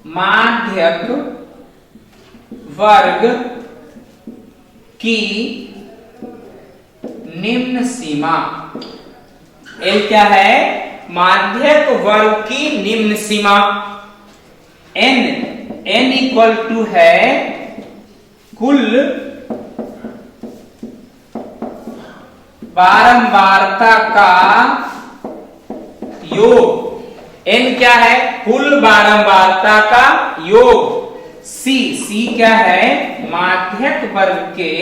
माध्यक वर्ग की निम्न सीमा। l क्या है, माध्यक वर्ग की निम्न सीमा। n इक्वल टू है कुल बारंबारता का योग। n क्या है, कुल बारंबारता का योग। c क्या है, माध्यक वर्ग के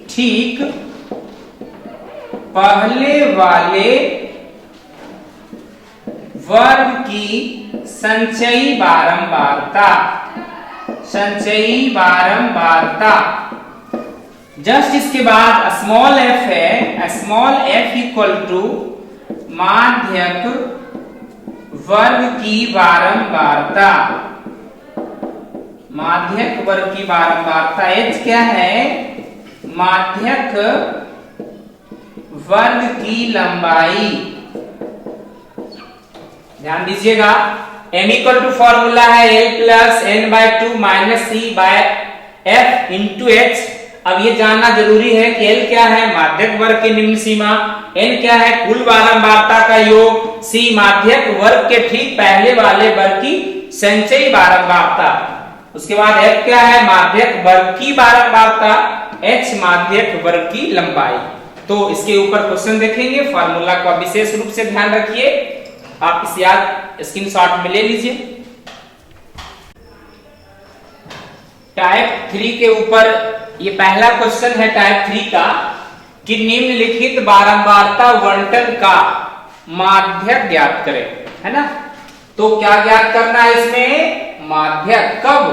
ठीक पहले वाले वर्ग की संचयी बारंबारता। जस्ट इसके बाद स्मॉल f है, स्मॉल f इक्वल टू माध्यक वर्ग की बारंबारता। माध्यक वर्ग की बारंबारता h क्या है, माध्यक वर्ग की लंबाई। ध्यान दीजिएगा, m इक्वल टू फॉर्मूला है l plus n by 2 minus c by f into h। अब ये जानना जरूरी है कि l क्या है, माध्यक वर्ग की निम्न सीमा, n क्या है, कुल बारंबारता का योग, c माध्यक वर्ग के ठीक पहले वाले वर्ग की संचयी बारंबारता। उसके बाद f क्या है, माध्यक वर्ग की बारंबारता, h माध्यक वर्ग की लंबाई। तो इसके ऊपर क्वेश्चन देखेंगे, फार्मूला का विशेष रूप से ध्यान रखिए, आप इसे याद स्क्रीनशॉट में ले लीजिए। टाइप 3 के ऊपर ये पहला क्वेश्चन है टाइप 3 का, कि निम्नलिखित बारंबारता वर्णन का माध्यक ज्ञात करें, है ना। तो क्या ज्ञात करना है इसमें, माध्यक। कब,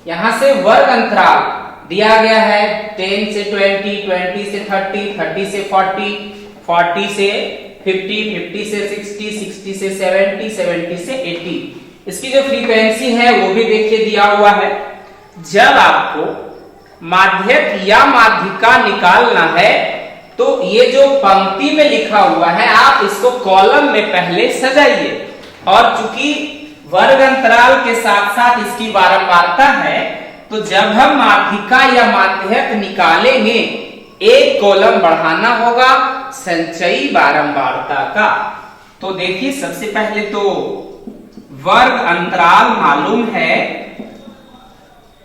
यहां से वर्ग अंतराल दिया गया है 10 से 20, 20 से 30, 30 से 40, 40 से 50, 50 से 60, 60 से 70, 70 से 80। इसकी जो फ्रीक्वेंसी है वो भी देखिए दिया हुआ है। जब आपको माध्यक या माध्यिका निकालना है, तो ये जो पंक्ति में लिखा हुआ है, आप इसको कॉलम में पहले सजाइए। और चूंकि वर्ग अंतराल के साथ साथ इसकी बारंबारता है, तो जब हम माध्यिका या माध्यक निकालेंगे, एक कॉलम बढ़ाना होगा संचयी बारंबारता का। तो देखिए, सबसे पहले तो वर्ग अंतराल मालूम है,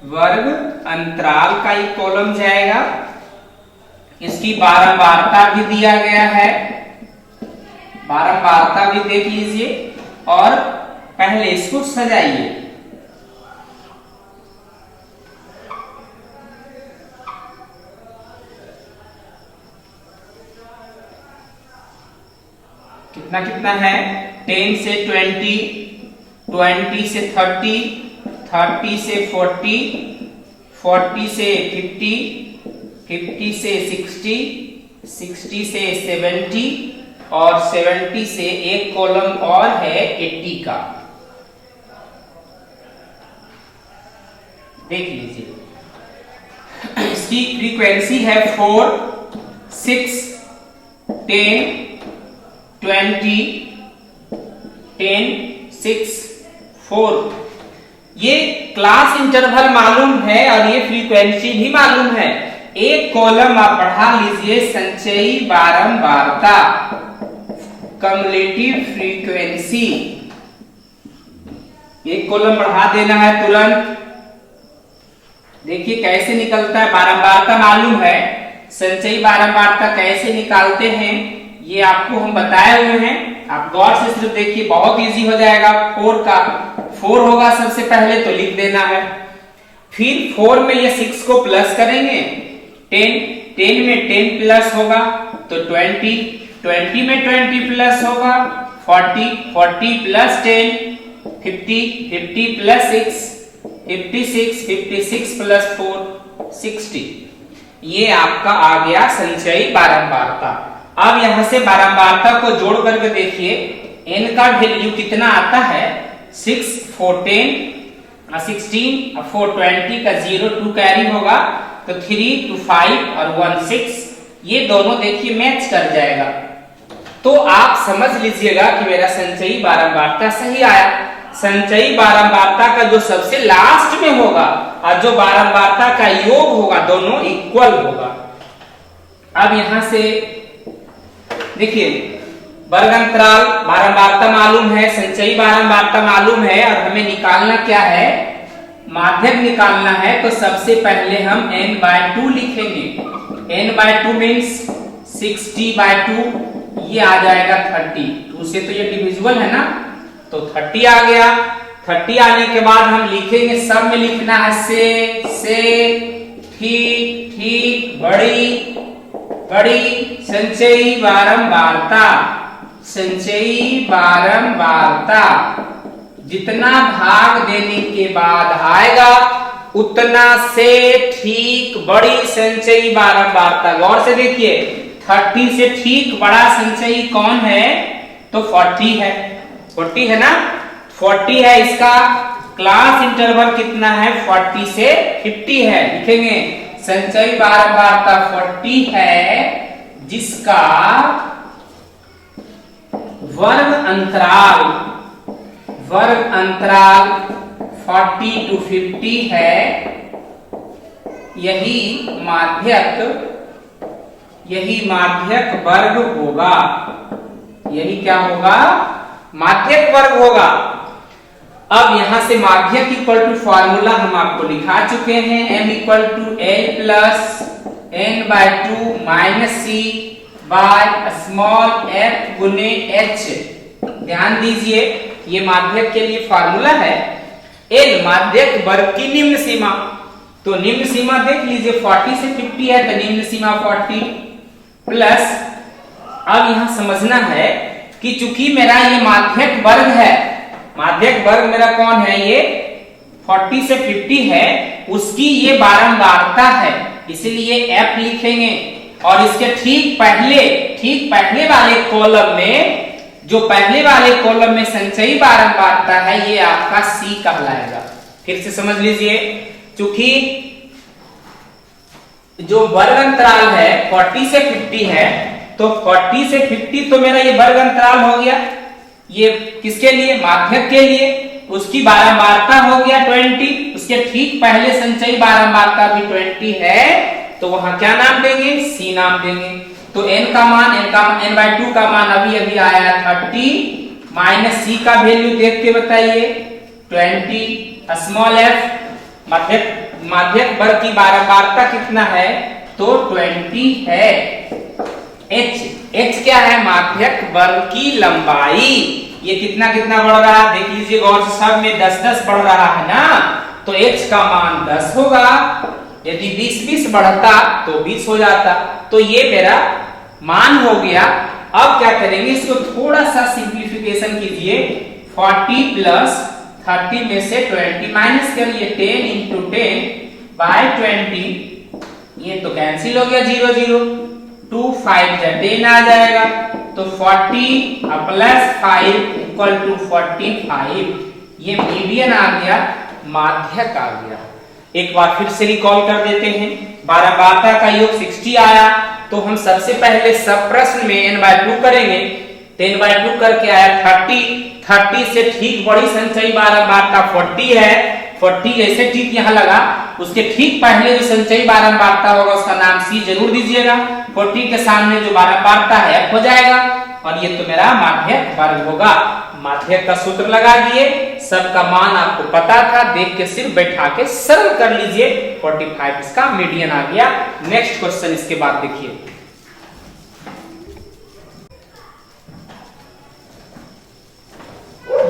वर्ग अंतराल का एक कॉलम जाएगा, इसकी बारंबारता भी दिया गया है, बारंबारता भी देख लीजिए और पहले इसको सजाइए। कितना कितना है 10 से 20, 20 से 30, 30 से 40, 40 से 50, 50 से 60, 60 से 70 और 70 से एक कॉलम और है 80 का। देख लीजिए, इसकी फ्रीक्वेंसी है 4, 6, 10, 20, 10, 6, 4। ये क्लास इंटरवल मालूम है और ये फ्रीक्वेंसी भी मालूम है। एक कॉलम आप बढ़ा लीजिए, संचयी बारंबारता, कम्युलेटिव फ्रीक्वेंसी। एक कॉलम बढ़ा देना है तुरंत। देखिए कैसे निकलता है, बारंबारता मालूम है, संचयी बारंबारता कैसे निकालते हैं ये आपको हम बताए हुए हैं। आप गौर से सिर्फ देखिए, बहुत इजी हो जाएगा। 4 होगा सबसे पहले तो लिख देना है, फिर 4 में ये 6 को प्लस करेंगे, 10 में 10 प्लस होगा तो 20, 20 में 20 प्लस होगा 40, 40 प्लस 10 50, 50 प्लस 6 56, 56 प्लस 4 60। ये आपका आ गया संचयी बारंबारता। अब यहां से बारंबारता को जोड़ करके देखिए, n का वैल्यू कितना आता है, 6, 4, 10, 16, 4, 20 का 0, 2 कैरी होगा तो 3, 2, 5 और 1, 6। ये दोनों देखिए मैच कर जाएगा। तो आप समझ लीजिएगा कि मेरा संचयी बारंबारता सही आया। संचयी बारंबारता का जो सबसे लास्ट में होगा और जो बारंबारता का योग होगा दोनों इक्वल होगा। अब यहां से देखिए, वर्ग अंतराल बारंबारता मालूम है, संचयी बारंबारता मालूम है और हमें निकालना क्या है, माध्यक निकालना है। तो सबसे पहले हम n/2 लिखेंगे। n/2 मीन्स 60/2, ये आ जाएगा 30। 2 से तो ये डिविजिबल है ना, तो 30 आ गया। 30 आने के बाद हम लिखेंगे, सब में लिखना है से, ठीक, ठीक, बड़ी, बड़ी, संचयी बारंबारता, संचयी बारंबारता जितना भाग देने के बाद आएगा उतना से ठीक बड़ी संचयी बारंबारता। गौर से देखिए, 30 से ठीक बड़ा संचयी कौन है, तो 40 है। 40 है ना, 40 है। इसका क्लास इंटरवल कितना है, 40 से 50 है। लिखेंगे संचयी बारंबारता 40 है, जिसका वर्ग अंतराल 40 to 50 है। यही माध्यक वर्ग होगा। यही क्या होगा, माध्यक वर्ग होगा। अब यहां से माध्यक इक्वल टू फॉर्मूला हम आपको दिखा चुके हैं, m equal to l plus n/2 minus c by small f गुने h। ध्यान दीजिए, ये माध्यक के लिए फॉर्मूला है। l माध्यक वर्ग की निम्न सीमा, तो निम्न सीमा देख लीजिए 40 से 50 है तो निम्न सीमा 40 प्लस। अब यहां समझना है कि चूंकि मेरा ये माध्यक वर्ग है, माध्यक वर्ग मेरा कौन है, ये 40 से 50 है, उसकी ये बारंबारता है, इसलिए f लिखेंगे। और इसके ठीक पहले वाले कॉलम में, जो पहले वाले कॉलम में संचयी बारंबारता है, ये आपका c कहलाएगा। फिर से समझ लीजिए, चूंकि जो वर्ग अंतराल है 40 से 50 है, तो 40 से 50 तो मेरा ये वर्ग अंतराल हो गया। ये किसके लिए, माध्यक के लिए। उसकी बारंबारता हो गया 20, उसके ठीक पहले संचयी बारंबारता भी 20 है, तो वहां क्या नाम देंगे, c नाम देंगे। तो n का मान, n/2 का मान अभी आया 30 माइनस c का वैल्यू देख के बताइए 20। स्मॉल f माध्यक वर्ग की बारंबारता कितना है, तो 20 है। h क्या है, माध्यक वर्ग की लंबाई। ये कितना कितना बढ़ रहा है, देख लीजिए गौर से, सब में 10-10 बढ़ रहा है ना, तो h का मान 10 होगा। यदि 20-20 बढ़ता तो 20 हो जाता। तो ये मेरा मान हो गया। अब क्या करेंगे, इसको थोड़ा सा सिंप्लीफिकेशन कीजिए। 40 प्लस 30 में से 20 माइनस करिए, 10 इंटू 10 बाय 20, ये तो कैंसिल हो गया, 0 0, 2 5 जा 10 आ जाएगा, तो 40 प्लस 5 इक्वल टू 45, ये मीडियन आ गया, माध्यक आ गया। एक बार फिर से रिकॉल कर देते हैं। बारंबारता का योग 60 आया, तो हम सबसे पहले सब प्रश्न में n/2 करेंगे, 10/2 करके आया 30 से ठीक बड़ी संचयी बारंबारता 40 है, 40 ऐसे ठीक यहाँ लगा, उसके ठीक पहले जो संचयी बारंबारता होगा उसका नाम C जरूर दीजिएगा। 40 के सामने जो बारंबारता है F हो जाएगा, और ये तो मेरा माध्यक वर्ग होगा। माध्यक का सूत्र लगा दिए, सबका मान आपको पता था, देख के सिर्फ बैठा के सरल कर लीजिए, 45 इसका मीडियन आ गया। नेक्स्ट क्वेश्चन इसके बाद देखिए,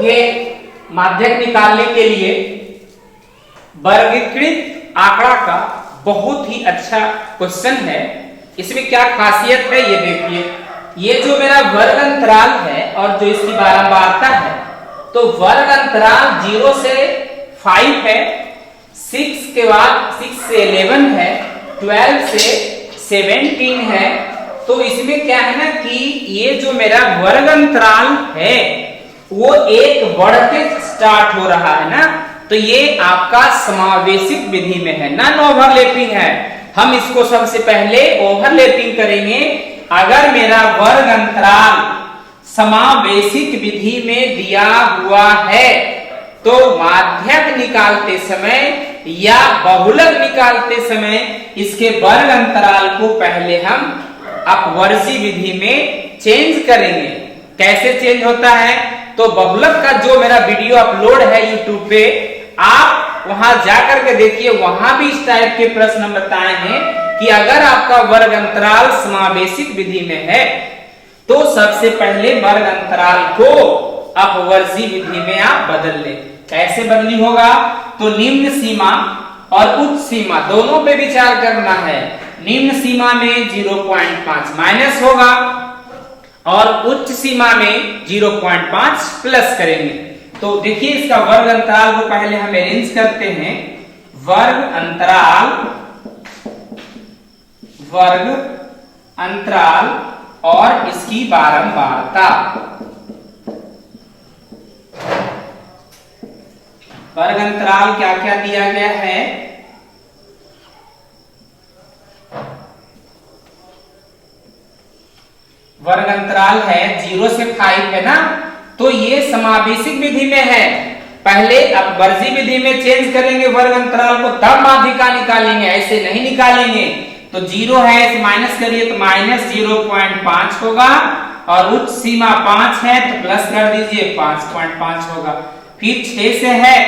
ये माध्यक निकालने के लिए वर्गीकृत आंकड़ा का बहुत ही अच्छा क्वेश्चन है। इसमें क्या खासियत है ये देखिए, ये जो मेरा वर्ग अंतराल है और जो इसकी बारंबारता है, तो वर्ग अंतराल 0 से 5 है, 6 के बाद 6 से 11 है, 12 से 17 है। तो इसमें क्या है ना कि ये जो मेरा वर्ग अंतराल है वो एक बढ़ते स्टार्ट हो रहा है ना, तो ये आपका समावेशित विधि में है, नॉन ओवरलैपिंग है। हम इसको सबसे पहले ओवरलैपिंग करेंगे। अगर मेरा वर्ग अंतराल समावेशित विधि में दिया हुआ है तो माध्यक निकालते समय या बहुलक निकालते समय इसके वर्ग अंतराल को पहले हम अपवर्जी विधि में चेंज करेंगे। कैसे चेंज होता है, तो बहुलक का जो मेरा वीडियो अपलोड है YouTube पे, आप वहां जाकर के देखिए, वहां भी इस टाइप के प्रश्न बताए हैं कि अगर आपका वर्ग अंतराल समावेशित विधि में है तो सबसे पहले वर्ग अंतराल को अपवर्जी विधि में आप बदल लें। कैसे बदली होगा, तो निम्न सीमा और उच्च सीमा दोनों पे विचार करना है। निम्न सीमा में 0.5 माइनस होगा और उच्च सीमा में 0.5 प्लस करेंगे। तो देखिए इसका वर्ग अंतराल को पहले हम अरेंज करते हैं। वर्ग अंतराल और इसकी बारंबारता। वर्ग अंतराल क्या क्या दिया गया है, वर्ग अंतराल है 0 से 5 है ना, तो ये समावेशित विधि में है। पहले अपवर्जी विधि में चेंज करेंगे वर्ग अंतराल को, तब माध्यिका निकालेंगे, ऐसे नहीं निकालेंगे। तो 0 है, इसे माइनस करिए तो माइनस 0.5 होगा, और उच्च सीमा 5 है तो प्लस कर दीजिए 5.5 होगा। फिर 6 से है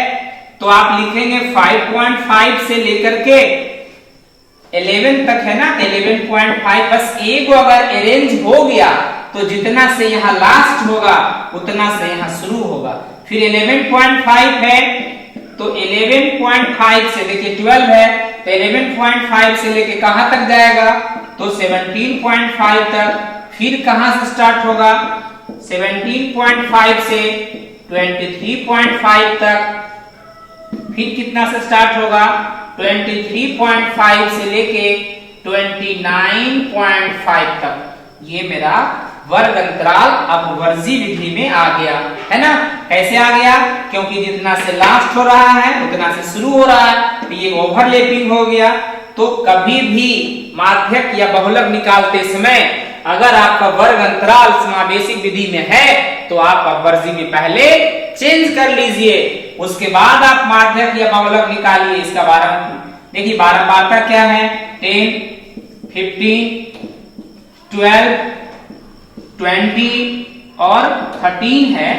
तो आप लिखेंगे 5.5 से लेकर के 11 तक है ना, 11.5। बस एक अगर अरेंज हो गया तो जितना से यहाँ लास्ट होगा उतना से यहाँ शुरू होगा। फिर 11.5 है तो 11.5 से देखिए 12 है तो 11.5 से लेके कहां तक जाएगा, तो 17.5 तक। फिर कहां से स्टार्ट होगा, 17.5 से 23.5 तक। फिर कितना से स्टार्ट होगा, 23.5 से लेके 29.5 तक। ये मेरा वर्ग अंतराल अपवर्जी विधि में आ गया है ना। कैसे आ गया, क्योंकि जितना से लास्ट हो रहा है उतना से शुरू हो रहा है, तो ये ओवरलैपिंग हो गया। तो कभी भी माध्यक या बहुलक निकालते समय अगर आपका वर्ग अंतराल समावेशित विधि में है तो आप अपवर्जी में पहले चेंज कर लीजिए, उसके बाद आप माध्यक या बहुलक निकालिए। इसका देखिए बारंबारता क्या है, 10, 15, 12, 20 और 13 है।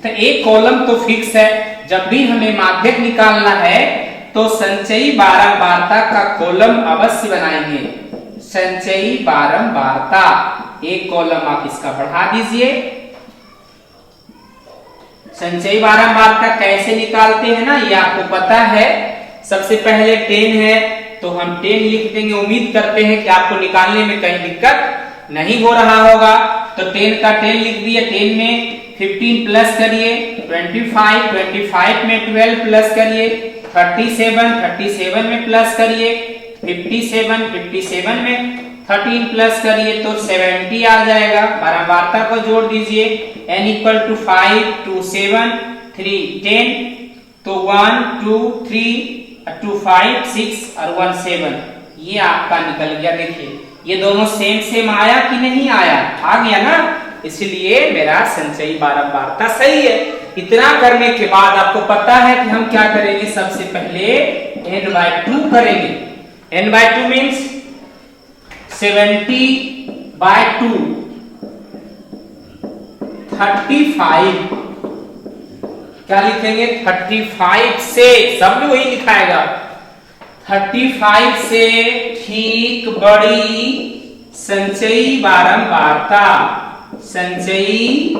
तो एक कॉलम तो फिक्स है, जब भी हमें माध्यक निकालना है तो संचयी बारंबारता का कॉलम अवश्य बनाएंगे। संचयी बारंबारता एक कॉलम आप इसका बढ़ा दीजिए। संचयी बारंबारता कैसे निकालते हैं ना, ये आपको पता है। सबसे पहले 10 है तो हम 10 लिख देंगे। उम्मीद करते हैं कि आपको निकालने में कहीं दिक्कत नहीं हो रहा होगा। तो 10 का 10 लिख दिए, 10 में 15 प्लस करिए 25, 25 में 12 प्लस करिए 37, 37 में प्लस करिए 57, 57 में 13 प्लस करिए तो 70 आ जाएगा। बारंबारता को जोड़ दीजिए, n इक्वल टू 5 2 7 3 10, तो 1 2 3 2 5 6 और 1 7, ये आपका निकल गया। देखिए ये दोनों सेम सेम आया कि नहीं आया, आ गया ना, इसलिए मेरा संचयी बारंबारता सही है। इतना करने के बाद आपको पता है कि हम क्या करेंगे, सबसे पहले n/2 करेंगे। n/2 मीन्स 70/2 35, क्या लिखेंगे 35 से, सब में वही लिखाएगा, 35 से ठीक बड़ी संचयी बारंबारता, संचयी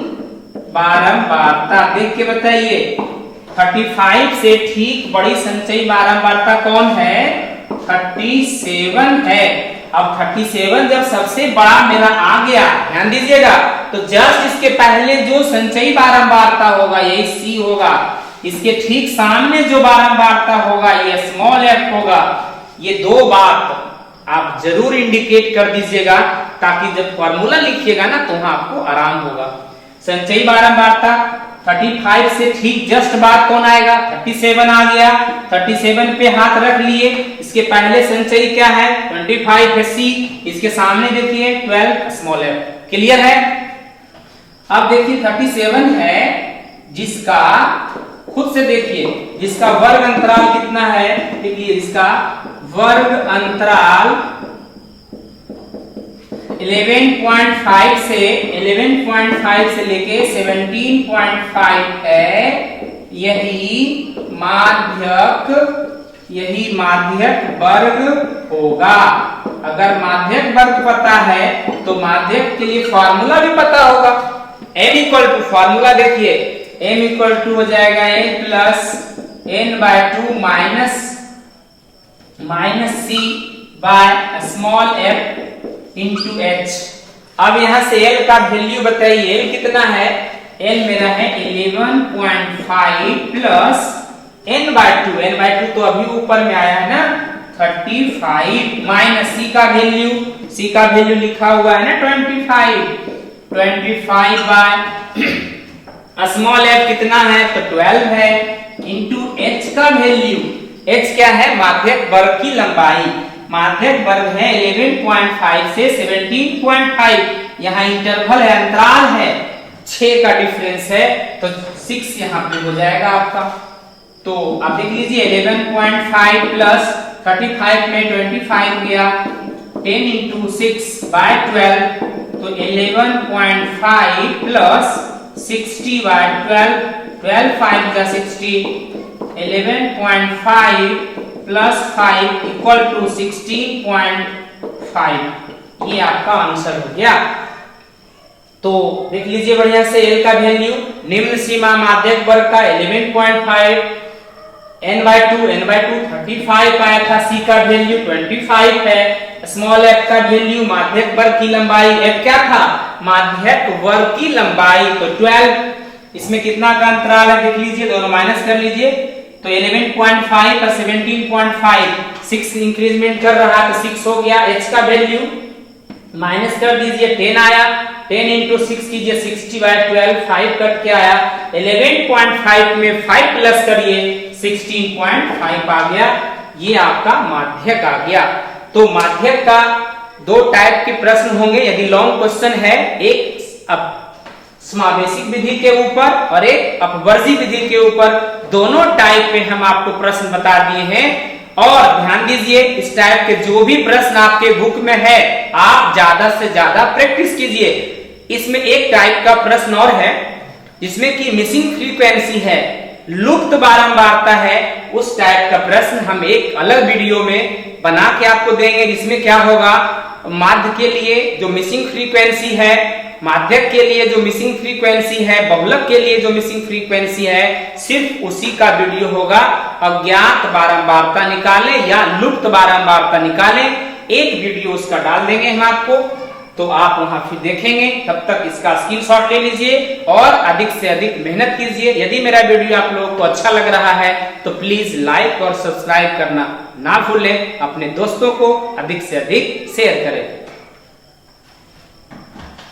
बारंबारता देख के बताइए 35 से ठीक बड़ी संचयी बारंबारता कौन है, 37 है। अब 37 जब सबसे बड़ा मेरा आ गया, ध्यान दीजिएगा, तो जस्ट इसके पहले जो संचयी बारंबारता होगा यही सी होगा, इसके ठीक सामने जो बारंबारता होगा ये स्मॉल f होगा। ये दो बात आप जरूर इंडिकेट कर दीजिएगा ताकि जब फॉर्मूला लिखिएगा ना तो वहां आपको आराम होगा। संचयी बारंबारता 35 से ठीक जस्ट बाद कौन आएगा, 37 आ गया, 37 पे हाथ रख लिए, इसके पहले संचयी क्या है 25 है सी, इसके सामने देखिए 12 स्मॉल f, क्लियर है। अब देखिए 37 है जिसका, खुद से देखिए, जिसका वर्ग अंतराल कितना है, देखिए इसका वर्ग अंतराल 11.5 से लेके 17.5 है। यही माध्यक वर्ग होगा। अगर माध्यक वर्ग पता है तो माध्यक के लिए फॉर्मूला भी पता होगा। m इक्वल टू, फॉर्मूला देखिए, m इक्वल टू हो जाएगा n plus n/2 minus c by small f into h। अब यहां से l का वैल्यू बताइए, l कितना है, l मेरा है 11.5 प्लस n/2 तो अभी ऊपर में आया है ना 35 माइनस c का वैल्यू लिखा हुआ है ना 25 बाय स्मॉल f कितना है तो 12 है, इंटू h का वैल्यू, h क्या है माध्यक वर्ग की लंबाई, माध्यक वर्ग है 11.5 से 17.5, यहाँ इंटरवल है, अंतराल है, 6 का डिफरेंस है तो 6 यहाँ पे हो जाएगा आपका। तो आप देख लीजिए 11.5 प्लस 35 में 25 गया, 10 इंटू 6 बाय 12 तो 11.5 प्लस 60 बाय 12 5 का 60, 11.5 प्लस 5 इक्वल टू 16.5, ये आपका आंसर हो गया। तो देख लीजिए बढ़िया से l का वैल्यू, निम्न सीमा माध्यक वर्ग का 11.5, n/2 35 आया था, c का वैल्यू 25 है, स्मॉल f का वैल्यू माध्यक वर्ग की लंबाई, f क्या था माध्यक वर्ग की लंबाई तो 12, इसमें कितना का अंतराल है देख लीजिए, दोनों माइनस कर लीजिए तो 11.5 और 17.5 6 इंक्रीजमेंट कर रहा है तो 6 हो गया, h का वैल्यू माइनस कर दीजिए 10 आया, 10 इंटू 6 कीजिए 60 बाय 12 5 कट के आया, 11.5 में 5 प्लस करिए 16.5 आ गया, ये आपका माध्यक आ गया। तो माध्यक का दो टाइप के प्रश्न होंगे यदि लॉन्ग क्वेश्चन है, एक समावेशिक विधि के ऊपर और एक अपवर्जी विधि के ऊपर, दोनों टाइप पे हम आपको प्रश्न बता दिए हैं। और ध्यान दीजिए इस टाइप के जो भी प्रश्न आपके बुक में है आप ज्यादा से ज्यादा प्रैक्टिस कीजिए। इसमें एक टाइप का प्रश्न और है जिसमें कि मिसिंग फ्रीक्वेंसी है, लुप्त बारंबारता है, उस टाइप का प्रश्न हम एक अलग वीडियो में बना के आपको देंगे, जिसमें क्या होगा माध्य के लिए जो मिसिंग फ्रीक्वेंसी है, माध्यक के लिए जो मिसिंग फ्रीक्वेंसी है, बहुलक के लिए जो मिसिंग फ्रीक्वेंसी है, सिर्फ उसी का वीडियो होगा। अज्ञात बारंबारता निकालें या लुप्त बारंबारता निकालें, एक वीडियो उसका डाल देंगे हम आपको, तो आप वहां फिर देखेंगे। तब तक इसका स्क्रीनशॉट ले लीजिए और अधिक से अधिक मेहनत कीजिए। यदि मेरा वीडियो आप लोगों को अच्छा लग रहा है तो प्लीज लाइक और सब्सक्राइब करना ना भूलें। अपने दोस्तों को अधिक से अधिक शेयर करें।